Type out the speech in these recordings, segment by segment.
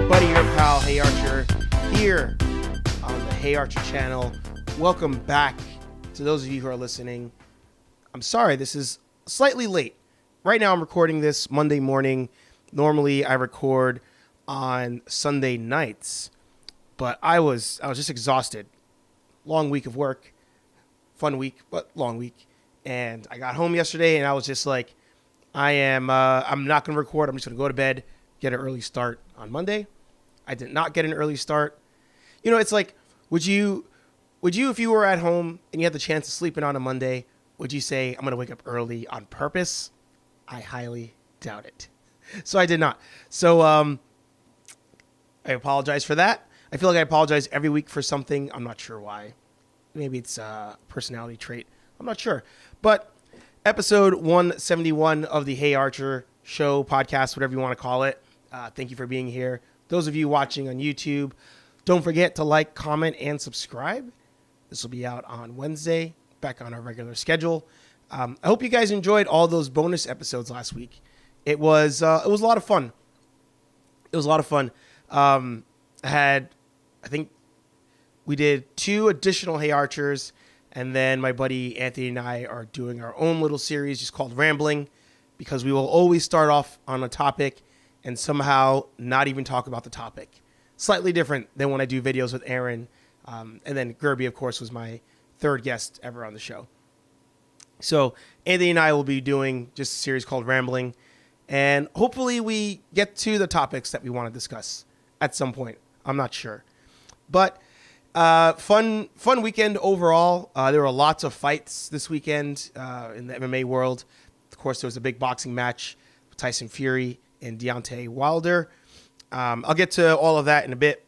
buddy, your pal, HeyArcher, here on the HeyArcher channel. Welcome back to those of you who are listening. I'm sorry, this is slightly late. Right now I'm recording this Monday morning. Normally I record on Sunday nights, but I was just exhausted. Long week of work, fun week, but long week. And I got home yesterday and I was just like, I'm not going to record. I'm just going to go to bed, get an early start on Monday. I did not get an early start. You know, it's like, would you, if you were at home and you had the chance to sleep in on a Monday, would you say, I'm going to wake up early on purpose? I highly doubt it. So I did not. So I apologize for that. I feel like I apologize every week for something. I'm not sure why. Maybe it's a personality trait. I'm not sure. But episode 171 of the HeyArcher show, podcast, whatever you want to call it. Thank you for being here. Those of you watching on YouTube, don't forget to like, comment, and subscribe. This will be out on Wednesday, back on our regular schedule. I hope you guys enjoyed all those bonus episodes last week. It was a lot of fun. I think we did 2 additional HeyArchers, and then my buddy Anthony and I are doing our own little series just called Rambling, because we will always start off on a topic and somehow not even talk about the topic. Slightly different than when I do videos with Aaron. And then Gerby, of course, was my 3rd guest ever on the show. So Anthony and I will be doing just a series called Rambling. And hopefully we get to the topics that we want to discuss at some point. I'm not sure. But fun weekend overall. There were lots of fights this weekend in the MMA world. Of course, there was a big boxing match with Tyson Fury and Deontay Wilder. I'll get to all of that in a bit.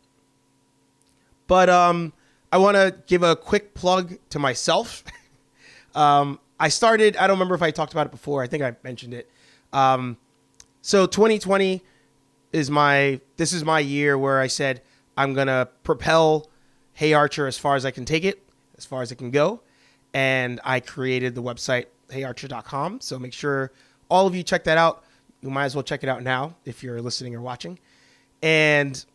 But I want to give a quick plug to myself. I started, I don't remember if I talked about it before. I think I mentioned it. So 2020 is my year where I said I'm going to propel HeyArcher as far as I can take it, as far as it can go. And I created the website, HeyArcher.com. So make sure all of you check that out. You might as well check it out now if you're listening or watching. And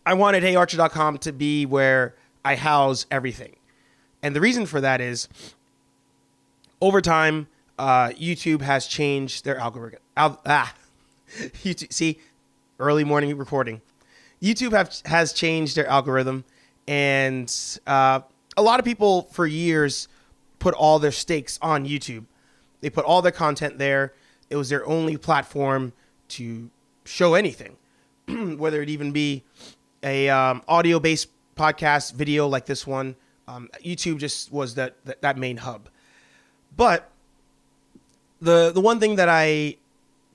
I wanted HeyArcher.com to be where I house everything. And the reason for that is, over time, YouTube has changed their algorithm. YouTube, see, early morning recording. YouTube has changed their algorithm. And a lot of people for years put all their stakes on YouTube. They put all their content there. It was their only platform to show anything, whether it even be a audio-based podcast, video like this one. YouTube just was that main hub. But the one thing that I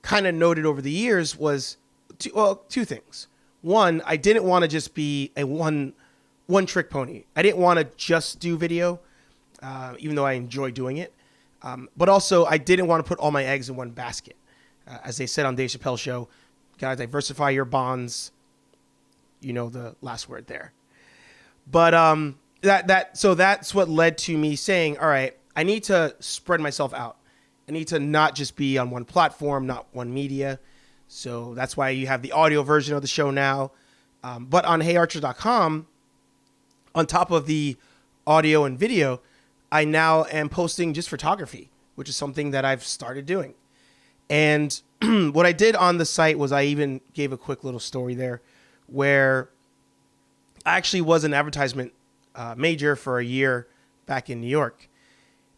kind of noted over the years was two things. One, I didn't want to just be a one-trick pony. I didn't want to just do video, even though I enjoy doing it. But also, I didn't want to put all my eggs in one basket. As they said on Dave Chappelle's show, gotta diversify your bonds. You know the last word there. But so that's what led to me saying, all right, I need to spread myself out. I need to not just be on one platform, not one media. So that's why you have the audio version of the show now. But on HeyArcher.com, on top of the audio and video, I now am posting just photography, which is something that I've started doing. And what I did on the site was I even gave a quick little story there where I actually was an advertisement major for a year back in New York.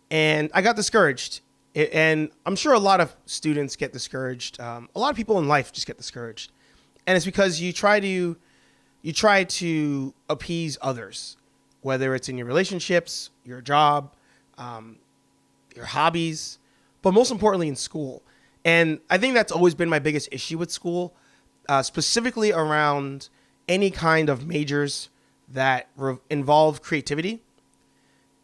And I got discouraged. And I'm sure a lot of students get discouraged. A lot of people in life just get discouraged. And it's because you try to appease others, whether it's in your relationships, your job, your hobbies, but most importantly in school. And I think that's always been my biggest issue with school, specifically around any kind of majors that involve creativity.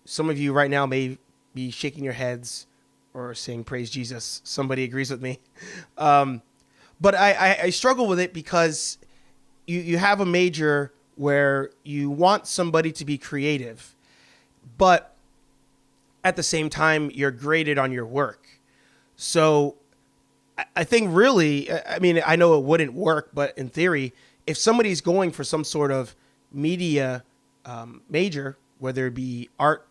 Some of you right now may be shaking your heads or saying, praise Jesus. Somebody agrees with me. But I struggle with it because you have a major where you want somebody to be creative, but at the same time, you're graded on your work. So I think really, I mean, I know it wouldn't work, but in theory, if somebody's going for some sort of media major, whether it be art,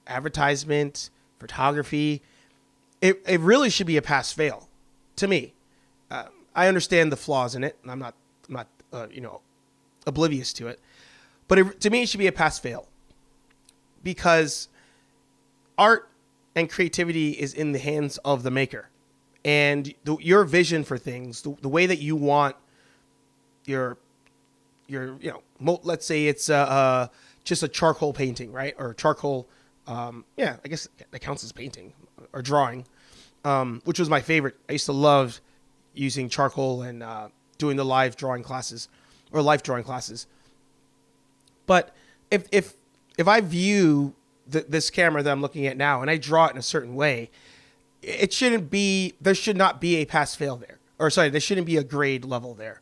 advertisement, photography, it really should be a pass fail to me. I understand the flaws in it, and I'm not oblivious to it, but to me it should be a pass fail, because art and creativity is in the hands of the maker, and your vision for things, the way that you want your let's say it's just a charcoal painting, right? Or charcoal, I guess that counts as painting or drawing, which was my favorite. I used to love using charcoal and doing the live drawing classes or life drawing classes. But if I view this camera that I'm looking at now and I draw it in a certain way, there should not be a pass fail there. Or sorry, there shouldn't be a grade level there,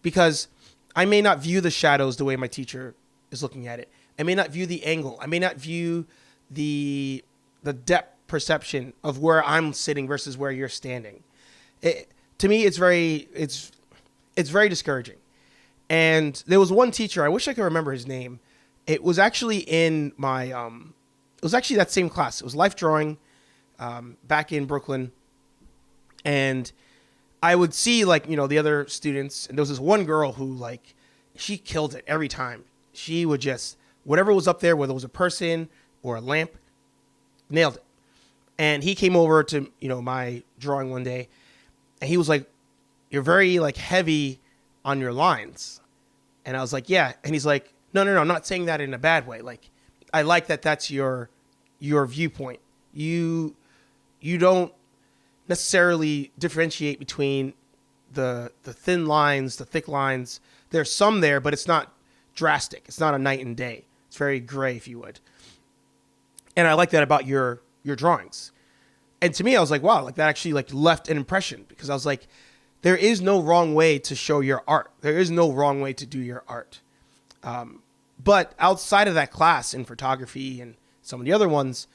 because I may not view the shadows the way my teacher is looking at it. I may not view the angle. I may not view the depth perception of where I'm sitting versus where you're standing. To me, it's very discouraging. And there was one teacher, I wish I could remember his name. It was actually in my, it was actually that same class. It was life drawing back in Brooklyn. And I would see the other students, and there was this one girl who she killed it every time. She would just, whatever was up there, whether it was a person or a lamp, nailed it. And he came over to, my drawing one day, and he was like, "You're very heavy on your lines." And I was like, "Yeah." And he's like, No, I'm not saying that in a bad way. I like that that's your viewpoint. You don't necessarily differentiate between the thin lines, the thick lines. There's some there, but it's not drastic. It's not a night and day. It's very gray, if you would. And I like that about your drawings. And to me, I was like, wow, that actually left an impression, because I was like, there is no wrong way to show your art. There is no wrong way to do your art. But outside of that class in photography and some of the other ones,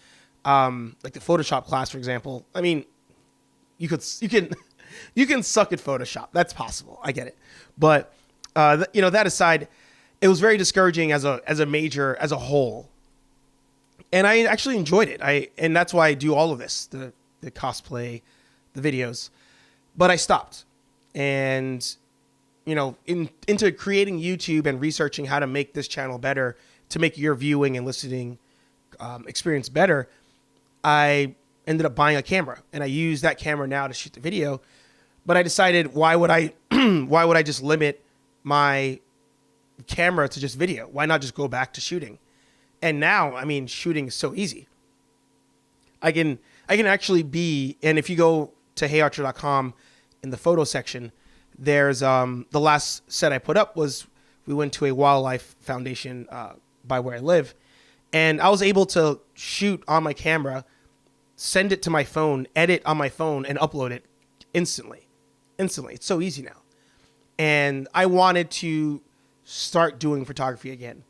like the Photoshop class, for example, I mean, you can suck at Photoshop. That's possible. I get it. But that aside, it was very discouraging as a major as a whole. And I actually enjoyed it. And that's why I do all of this, the cosplay, the videos. But I stopped. And into creating YouTube and researching how to make this channel better, to make your viewing and listening experience better, I ended up buying a camera, and I use that camera now to shoot the video. But I decided, why would I just limit my camera to just video? Why not just go back to shooting? And now, I mean, shooting is so easy. I can actually be, and if you go to HeyArcher.com in the photo section, there's the last set I put up was, we went to a wildlife foundation by where I live, and I was able to shoot on my camera, send it to my phone, edit on my phone, and upload it instantly. It's so easy now. And I wanted to start doing photography again.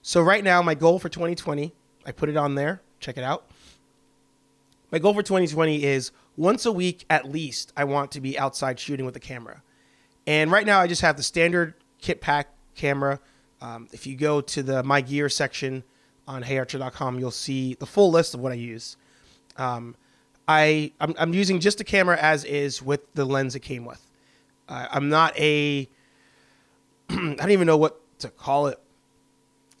So right now, my goal for 2020, I put it on there. Check it out. My goal for 2020 is once a week at least, I want to be outside shooting with a camera. And right now, I just have the standard kit pack camera. If you go to the My Gear section on HeyArcher.com, you'll see the full list of what I use. I'm using just the camera as is with the lens it came with. I'm not I don't even know what to call it.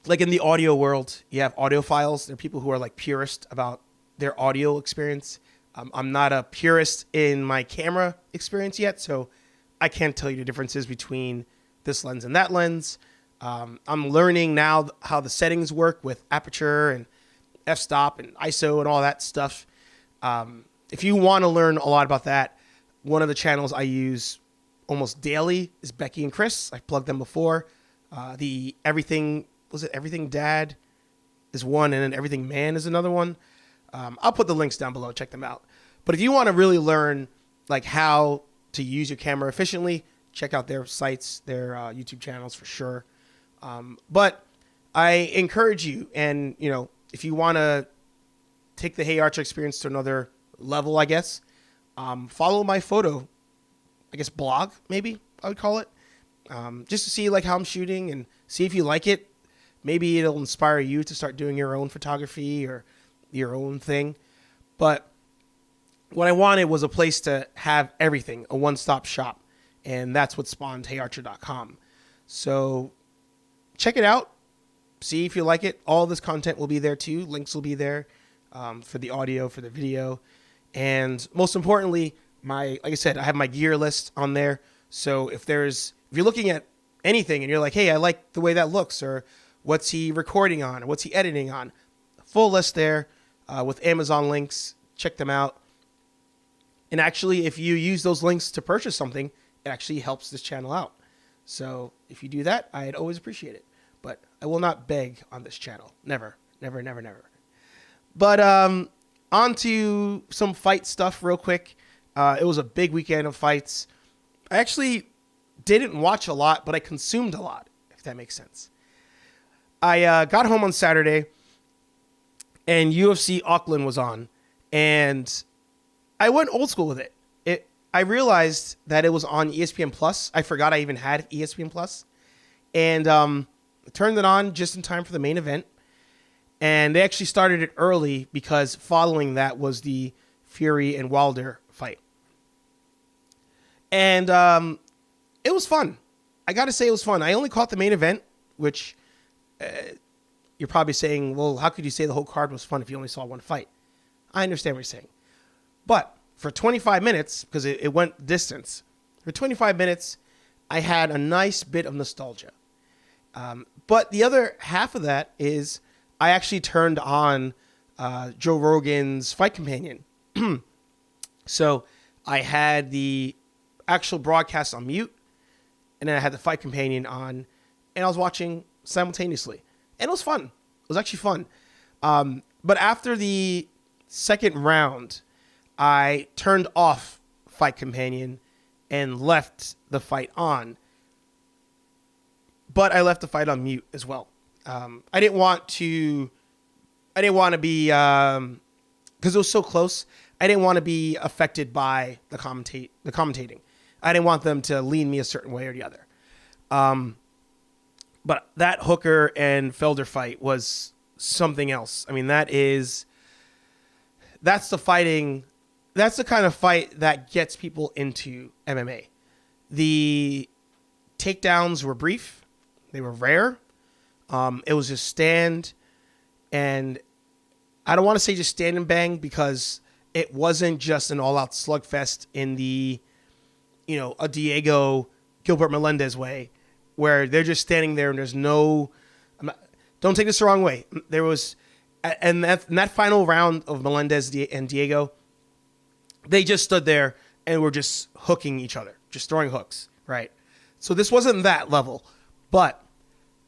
Like in the audio world, you have audiophiles. There are people who are purist about their audio experience. I'm not a purist in my camera experience yet, so I can't tell you the differences between this lens and that lens. I'm learning now how the settings work with aperture and f-stop and ISO and all that stuff. If you want to learn a lot about that, one of the channels I use almost daily is Becky and Chris. I plugged them before. The Everything Dad is one, and then Everything Man is another one. I'll put the links down below. Check them out. But if you want to really learn how to use your camera efficiently, check out their sites, their YouTube channels for sure. But I encourage you, and if you want to take the HeyArcher experience to another level, I guess, follow my photo I guess, blog, maybe I would call it, just to see like how I'm shooting and see if you like it. Maybe it'll inspire you to start doing your own photography or your own thing. But what I wanted was a place to have everything, a one-stop shop. And that's what spawned HeyArcher.com. So check it out. See if you like it. All this content will be there too. Links will be there for the audio, for the video. And most importantly, like I said, I have my gear list on there. So if you're looking at anything and you're like, hey, I like the way that looks, or what's he recording on, or what's he editing on, full list there with Amazon links. Check them out. And actually, if you use those links to purchase something, it actually helps this channel out. So if you do that, I'd always appreciate it. But I will not beg on this channel. Never, never, never, never. But on to some fight stuff real quick. It was a big weekend of fights. I actually didn't watch a lot, but I consumed a lot, if that makes sense. I got home on Saturday, and UFC Auckland was on. And I went old school with it. I realized that it was on ESPN Plus. I forgot I even had ESPN Plus. And turned it on just in time for the main event. And they actually started it early because following that was the Fury and Wilder fight. And it was fun. I got to say it was fun. I only caught the main event, which you're probably saying, well, how could you say the whole card was fun if you only saw one fight? I understand what you're saying. But for 25 minutes, because it went distance, for 25 minutes, I had a nice bit of nostalgia. But the other half of that is I actually turned on Joe Rogan's Fight Companion. So I had the actual broadcast on mute, and then I had the Fight Companion on, and I was watching simultaneously. And it was fun. It was actually fun. But after the second round, I turned off Fight Companion and left the fight on. But I left the fight on mute as well. I didn't want to be, because it was so close, I didn't want to be affected by the commentating. I didn't want them to lean me a certain way or the other. But that Hooker and Felder fight was something else. I mean, that's the kind of fight that gets people into MMA. The takedowns were brief. They were rare. It was just stand, and I don't want to say just stand and bang because it wasn't just an all-out slugfest in the, a Diego Gilbert Melendez way, where they're just standing there and there's no. Don't take this the wrong way. There was, and that final round of Melendez and Diego, they just stood there and were just hooking each other, just throwing hooks, right? So this wasn't that level, but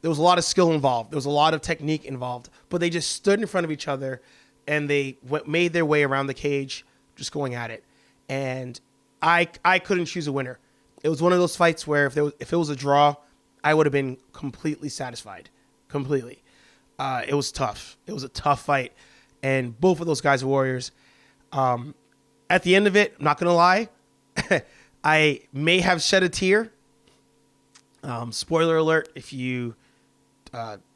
there was a lot of skill involved. There was a lot of technique involved, but they just stood in front of each other and they made their way around the cage, just going at it. And I couldn't choose a winner. It was one of those fights where if it was a draw, I would have been completely satisfied, completely. It was tough. It was a tough fight, and both of those guys are warriors. At the end of it, I'm not going to lie, I may have shed a tear. Spoiler alert, if you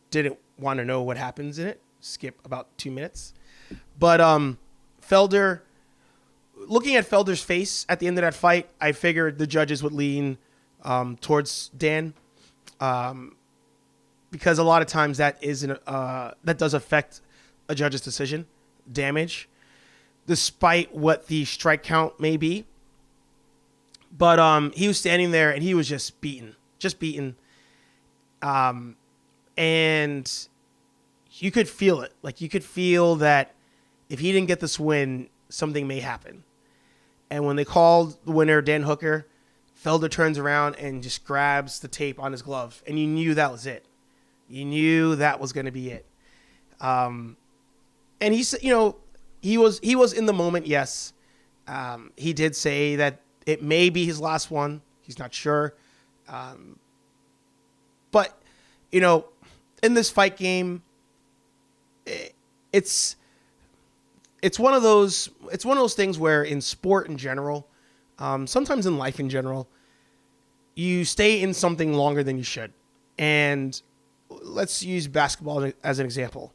didn't want to know what happens in it, skip about 2 minutes. But Felder, looking at Felder's face at the end of that fight, I figured the judges would lean towards Dan, because a lot of times that does affect a judge's decision, damage, despite what the strike count may be. But he was standing there and he was just beaten. And you could feel it. Like, you could feel that if he didn't get this win, something may happen. And when they called the winner, Dan Hooker, Felder turns around and just grabs the tape on his glove. And you knew that was it. You knew that was going to be it. And he said, he was in the moment, yes. He did say that it may be his last one. He's not sure. But, in this fight game, it's one of those things where in sport in general, sometimes in life in general, you stay in something longer than you should. And let's use basketball as an example.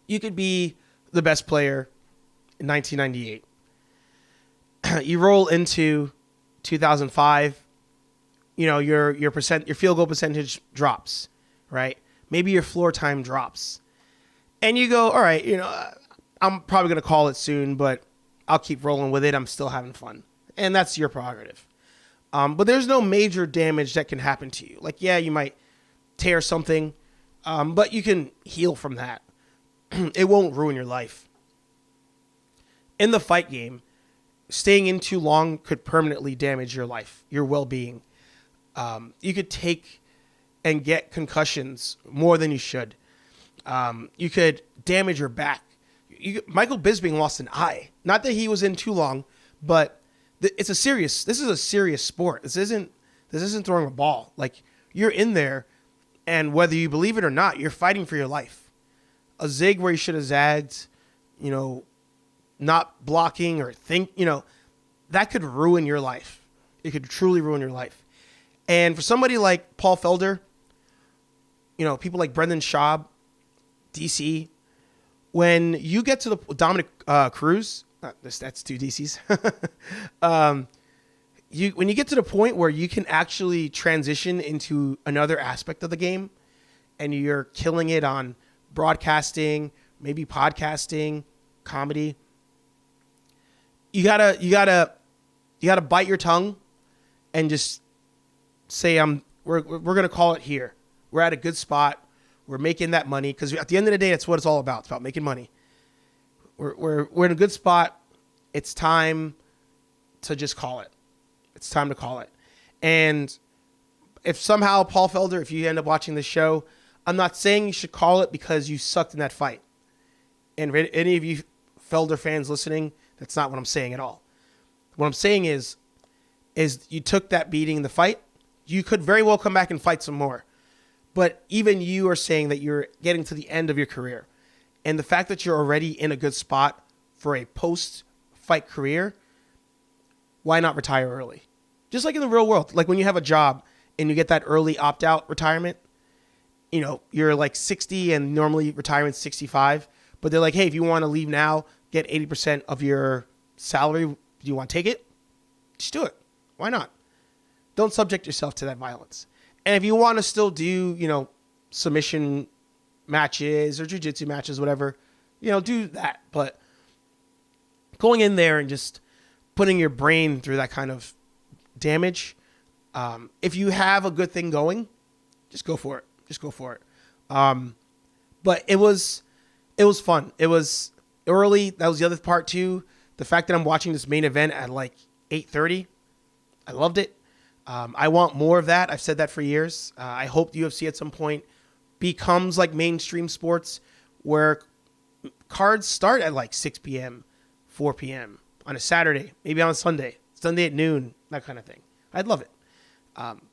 You could be the best player in 1998. You roll into 2005, your field goal percentage drops, right? Maybe your floor time drops. And you go, all right, I'm probably going to call it soon, but I'll keep rolling with it. I'm still having fun. And that's your prerogative. But there's no major damage that can happen to you. Like, yeah, you might tear something, but you can heal from that. It won't ruin your life. In the fight game, staying in too long could permanently damage your life, your well-being. You could take and get concussions more than you should. You could damage your back. Michael Bisping lost an eye. Not that he was in too long, but this is a serious sport. This isn't throwing a ball. Like, you're in there, and whether you believe it or not, you're fighting for your life. A zig where you should have zagged, not blocking or that could ruin your life. It could truly ruin your life. And for somebody like Paul Felder, people like Brendan Schaub, DC, when you get to the Dominic Cruz, that's two DCs. When you get to the point where you can actually transition into another aspect of the game, and you're killing it on broadcasting, maybe podcasting, comedy, you gotta bite your tongue and just say, we're gonna call it here. We're at a good spot. We're making that money, because at the end of the day, that's what it's all about. It's about making money. We're in a good spot. It's time to just call it. It's time to call it. And if somehow, Paul Felder, if you end up watching this show, I'm not saying you should call it because you sucked in that fight. And if any of you Felder fans listening, that's not what I'm saying at all. What I'm saying is you took that beating in the fight. You could very well come back and fight some more. But even you are saying that you're getting to the end of your career. And the fact that you're already in a good spot for a post-fight career, why not retire early? Just like in the real world. Like when you have a job and you get that early opt-out retirement, you're like 60 and normally retirement's 65. But they're like, hey, if you want to leave now, get 80% of your salary. Do you want to take it? Just do it. Why not? Don't subject yourself to that violence. And if you want to still do, submission matches or jiu-jitsu matches, whatever, do that. But going in there and just putting your brain through that kind of damage, if you have a good thing going, just go for it. Just go for it. But it was fun. It was early. That was the other part too. The fact that I'm watching this main event at like 8:30, I loved it. I want more of that. I've said that for years. I hope the UFC at some point becomes like mainstream sports where cards start at like 6 p.m., 4 p.m. on a Saturday, maybe on a Sunday at noon, that kind of thing. I'd love it.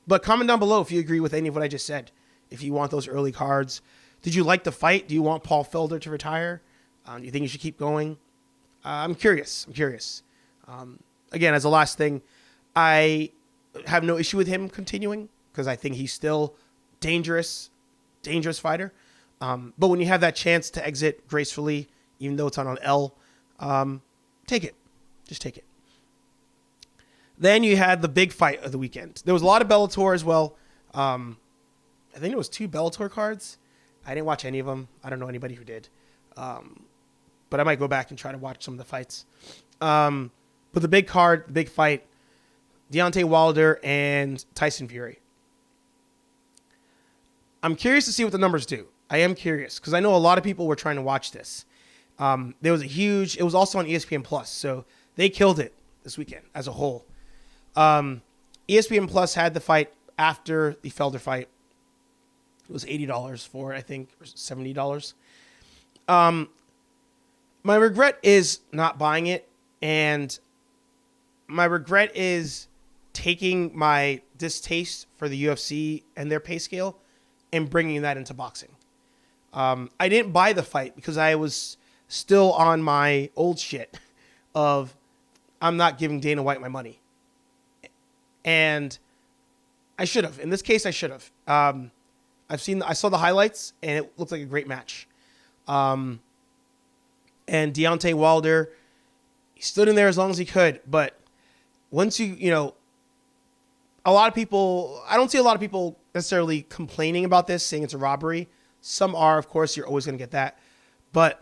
But comment down below if you agree with any of what I just said. If you want those early cards. Did you like the fight? Do you want Paul Felder to retire? Do you think he should keep going? I'm curious. Again, as a last thing, I have no issue with him continuing because I think he's still dangerous fighter. But when you have that chance to exit gracefully, even though it's on an L, take it. Just take it. Then you had the big fight of the weekend. There was a lot of Bellator as well. I think it was 2 Bellator cards. I didn't watch any of them. I don't know anybody who did. But I might go back and try to watch some of the fights. But the big card, the big fight, Deontay Wilder and Tyson Fury. I'm curious to see what the numbers do. I am curious because I know a lot of people were trying to watch this. It was also on ESPN Plus, so they killed it this weekend as a whole. ESPN Plus had the fight after the Felder fight. It was $80 for it, I think, or $70. My regret is not buying it, and my regret is taking my distaste for the UFC and their pay scale and bringing that into boxing. I didn't buy the fight because I was still on my old shit of I'm not giving Dana White my money. And I should have. In this case, I should have. I saw the highlights, and it looked like a great match. And Deontay Wilder, he stood in there as long as he could. But once a lot of people, I don't see a lot of people necessarily complaining about this, saying it's a robbery. Some are, of course, you're always going to get that. But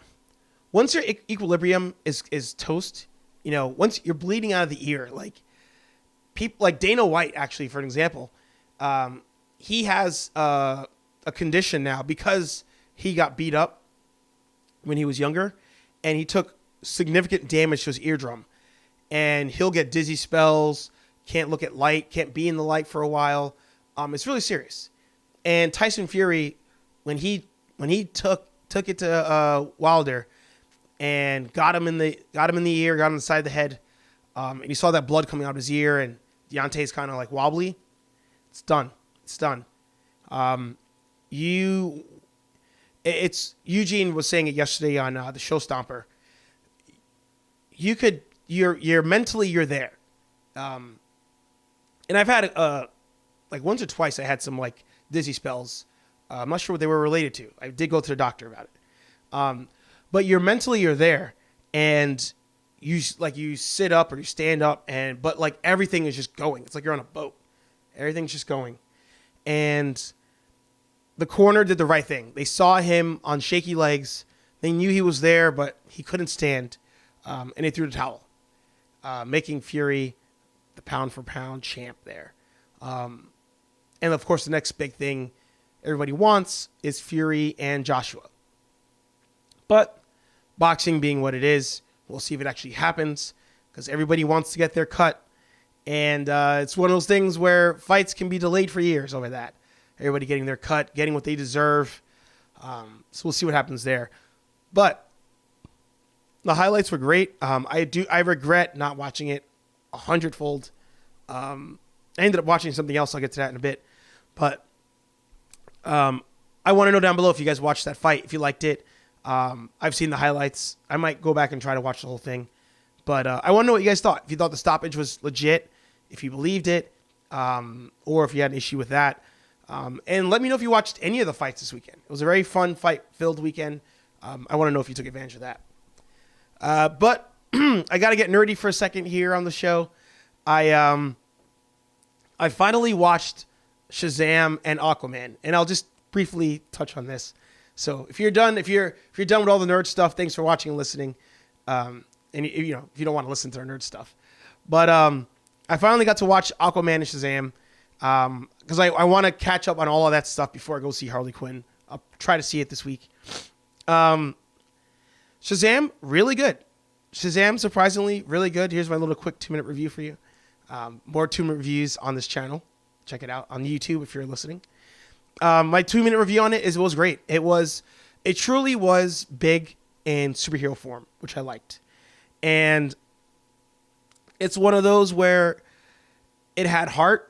once your equilibrium is toast, once you're bleeding out of the ear, like people like Dana White, actually, for an example, he has a condition now because he got beat up when he was younger, and he took significant damage to his eardrum, and he'll get dizzy spells, can't look at light, can't be in the light for a while. It's really serious. And Tyson Fury, when he took it to Wilder and got him in the ear, got him in the side of the head, and you saw that blood coming out of his ear, and Deontay's kind of like wobbly. It's done. Eugene was saying it yesterday on the Show Stomper. You're mentally, you're there. And I've had like once or twice I had some like dizzy spells. I'm not sure what they were related to. I did go to the doctor about it. But you're there, and you sit up or you stand up, but like everything is just going. It's like you're on a boat. Everything's just going. And the corner did the right thing. They saw him on shaky legs. They knew he was there, but he couldn't stand. And they threw the towel, making Fury the pound-for-pound champ there. And, of course, the next big thing everybody wants is Fury and Joshua. But boxing being what it is, we'll see if it actually happens, because everybody wants to get their cut. And it's one of those things where fights can be delayed for years over that. Everybody getting their cut, getting what they deserve. So we'll see what happens there. But the highlights were great. I regret not watching it 100-fold. I ended up watching something else. I'll get to that in a bit. But I want to know down below if you guys watched that fight, if you liked it. I've seen the highlights. I might go back and try to watch the whole thing. But I want to know what you guys thought. If you thought the stoppage was legit, if you believed it, or if you had an issue with that. And let me know if you watched any of the fights this weekend. It was a very fun fight-filled weekend. I want to know if you took advantage of that. But I got to get nerdy for a second here on the show. I finally watched Shazam and Aquaman, and I'll just briefly touch on this. So if you're done with all the nerd stuff, thanks for watching and listening. And if you don't want to listen to our nerd stuff, but I finally got to watch Aquaman and Shazam because I want to catch up on all of that stuff before I go see Harley Quinn. I'll try to see it this week. Shazam, really good. Shazam, surprisingly, really good. Here's my little quick 2-minute review for you. More 2-minute reviews on this channel. Check it out on YouTube if you're listening. My 2-minute review on it was great. It truly was big in superhero form, which I liked. And it's one of those where it had heart.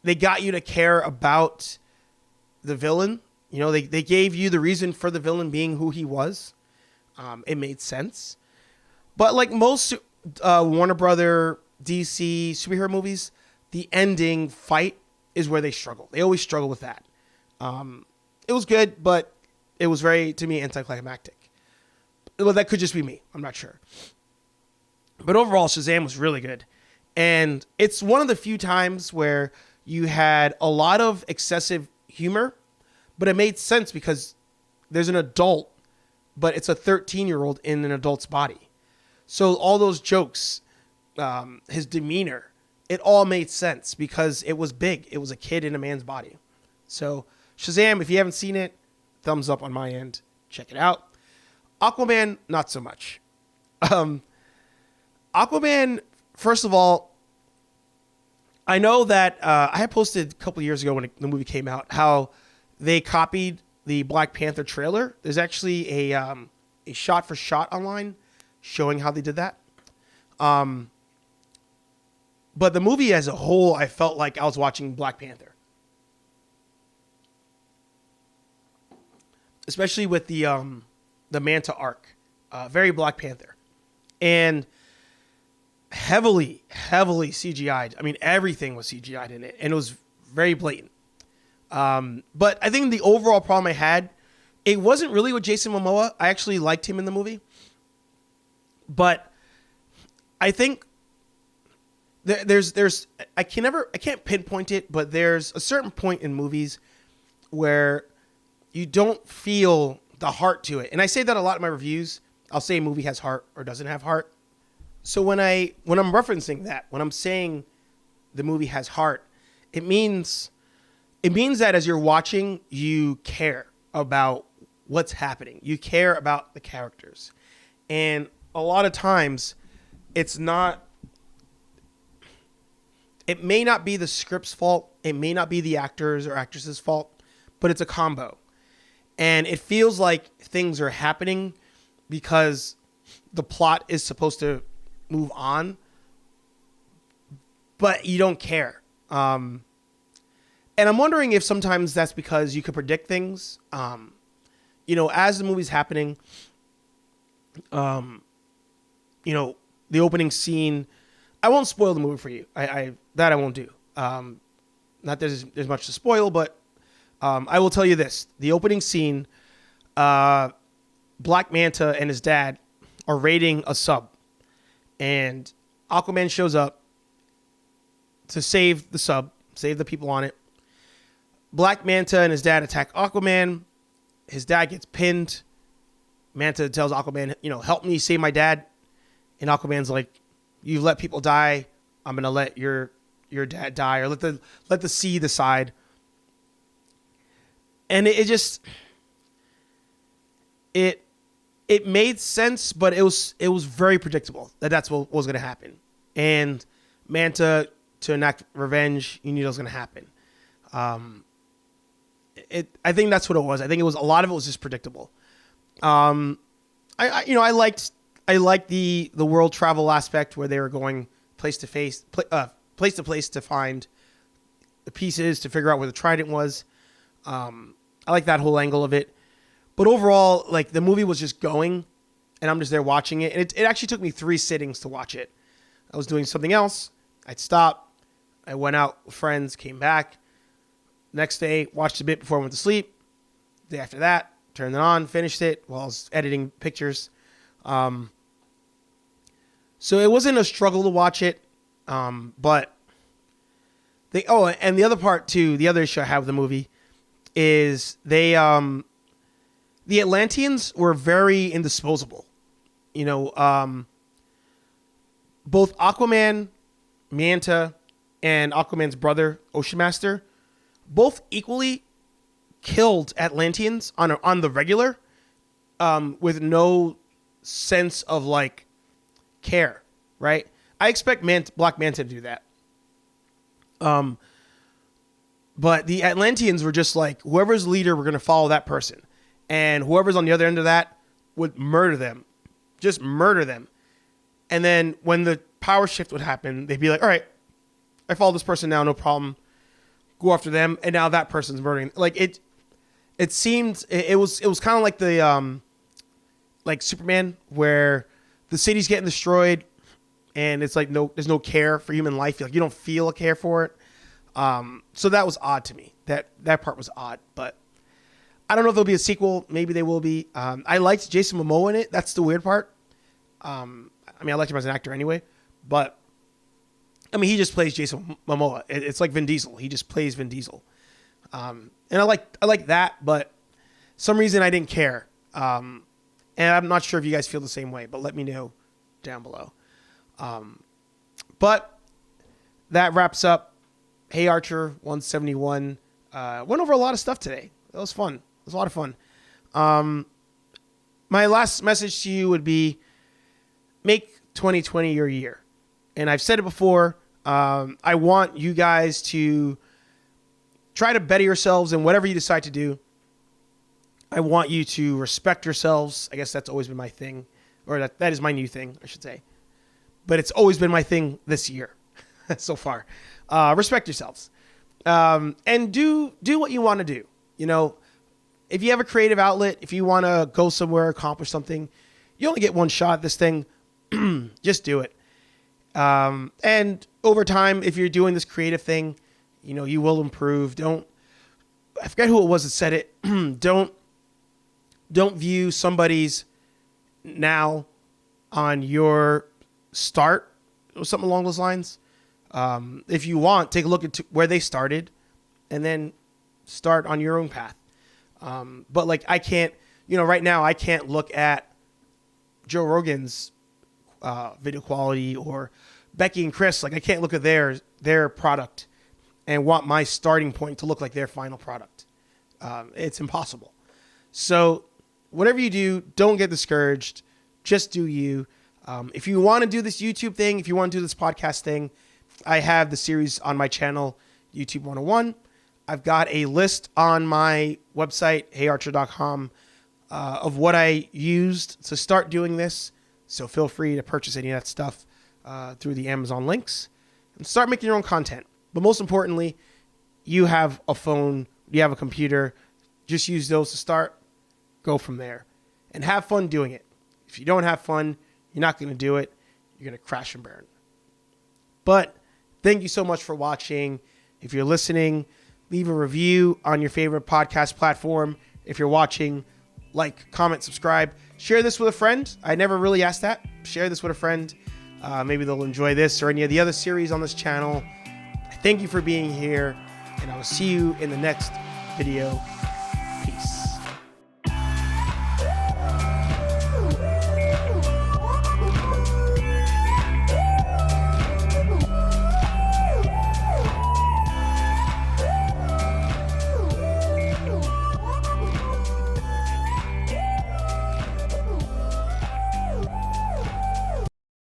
They got you to care about the villain. They gave you the reason for the villain being who he was. It made sense. But like most Warner Brother, DC superhero movies, the ending fight is where they struggle. They always struggle with that. It was good, but it was very, to me, anticlimactic. Well, that could just be me. I'm not sure. But overall, Shazam was really good. And it's one of the few times where you had a lot of excessive humor, but it made sense because there's an adult, but it's a 13-year-old in an adult's body. So all those jokes, his demeanor, it all made sense because it was big. It was a kid in a man's body. So Shazam, if you haven't seen it, thumbs up on my end. Check it out. Aquaman, not so much. Aquaman, first of all, I know that I had posted a couple years ago when the movie came out how they copied the Black Panther trailer. There's actually a shot-for-shot online showing how they did that. But the movie as a whole, I felt like I was watching Black Panther. Especially with the Manta arc very Black Panther, and heavily CGI'd. I mean, everything was CGI'd in it, and it was very blatant. But I think the overall problem I had, it wasn't really with Jason Momoa. I actually liked him in the movie, but I think there's I can't pinpoint it, but there's a certain point in movies where you don't feel the heart to it. And I say that a lot in my reviews. I'll say a movie has heart or doesn't have heart. So when I'm referencing that, when I'm saying the movie has heart, it means that as you're watching, you care about what's happening. You care about the characters. And a lot of times it may not be the script's fault. It may not be the actors or actresses' fault, but it's a combo. And it feels like things are happening because the plot is supposed to move on, but you don't care. And I'm wondering if sometimes that's because you could predict things. As the movie's happening, the opening scene, I won't spoil the movie for you. I won't do. Not that there's much to spoil, but I will tell you this. The opening scene, Black Manta and his dad are raiding a sub, and Aquaman shows up to save the sub, save the people on it. Black Manta and his dad attack Aquaman. His dad gets pinned. Manta tells Aquaman, help me save my dad. And Aquaman's like, you've let people die. I'm going to let your dad die, or let the sea decide. And it made sense, but it was very predictable that's what was going to happen. And Manta, to enact revenge, you knew it was going to happen. I think that's what it was. I think a lot of it was just predictable. I liked the world travel aspect where they were going place to place to find the pieces to figure out where the trident was. I like that whole angle of it. But overall, like, the movie was just going, and I'm just there watching it. And it actually took me 3 sittings to watch it. I was doing something else. I'd stop. I went out with friends, came back. Next day, watched a bit before I went to sleep. Day after that, turned it on, finished it while I was editing pictures. So it wasn't a struggle to watch it. But and the other part too, the other issue I have with the movie is the Atlanteans were very indisposable. Both Aquaman, Manta, and Aquaman's brother, Ocean Master, both equally killed Atlanteans on the regular, with no sense of like care, right? I expect Black Manta to do that. But the Atlanteans were just like, whoever's leader, we're going to follow that person. And whoever's on the other end of that would murder them. Just murder them. And then when the power shift would happen, they'd be like, all right, I follow this person now, no problem. Go after them. And now that person's murdering. Like, it seemed, it was kind of like the, like Superman, where the city's getting destroyed and it's like, there's no care for human life. Like, you don't feel a care for it. So that was odd to me. That part was odd, but I don't know if there'll be a sequel. Maybe they will be. I liked Jason Momoa in it. That's the weird part. I liked him as an actor anyway, but he just plays Jason Momoa. It's like Vin Diesel. He just plays Vin Diesel. And I like that, but some reason I didn't care. And I'm not sure if you guys feel the same way, but let me know down below. But that wraps up HeyArcher 171. Went over a lot of stuff today. That was fun. It was a lot of fun. My last message to you would be, make 2020 your year. And I've said it before. I want you guys to try to better yourselves in whatever you decide to do. I want you to respect yourselves. I guess that's always been my thing. Or that is my new thing, I should say. But it's always been my thing this year so far. Respect yourselves. And do what you want to do. If you have a creative outlet, if you want to go somewhere, accomplish something, you only get one shot at this thing. Just do it. And over time, if you're doing this creative thing, you know, you will improve. I forget who it was that said it. Don't view somebody's now on your start or something along those lines. If you want, take a look at where they started and then start on your own path. But like, I can't, you know, right now I can't look at Joe Rogan's video quality or Becky and Chris. Like, I can't look at their product and want my starting point to look like their final product. It's impossible. So whatever you do, don't get discouraged. Just do you. If you want to do this YouTube thing, if you want to do this podcast thing, I have the series on my channel, YouTube 101. I've got a list on my website, HeyArcher.com, of what I used to start doing this. So feel free to purchase any of that stuff through the Amazon links and start making your own content. But most importantly, you have a phone, you have a computer, just use those to start, go from there, and have fun doing it. If you don't have fun, you're not going to do it. You're going to crash and burn. But thank you so much for watching. If you're listening, leave a review on your favorite podcast platform. If you're watching, like, comment, subscribe. Share this with a friend. I never really asked that. Share this with a friend. Maybe they'll enjoy this or any of the other series on this channel. Thank you for being here, and I will see you in the next video.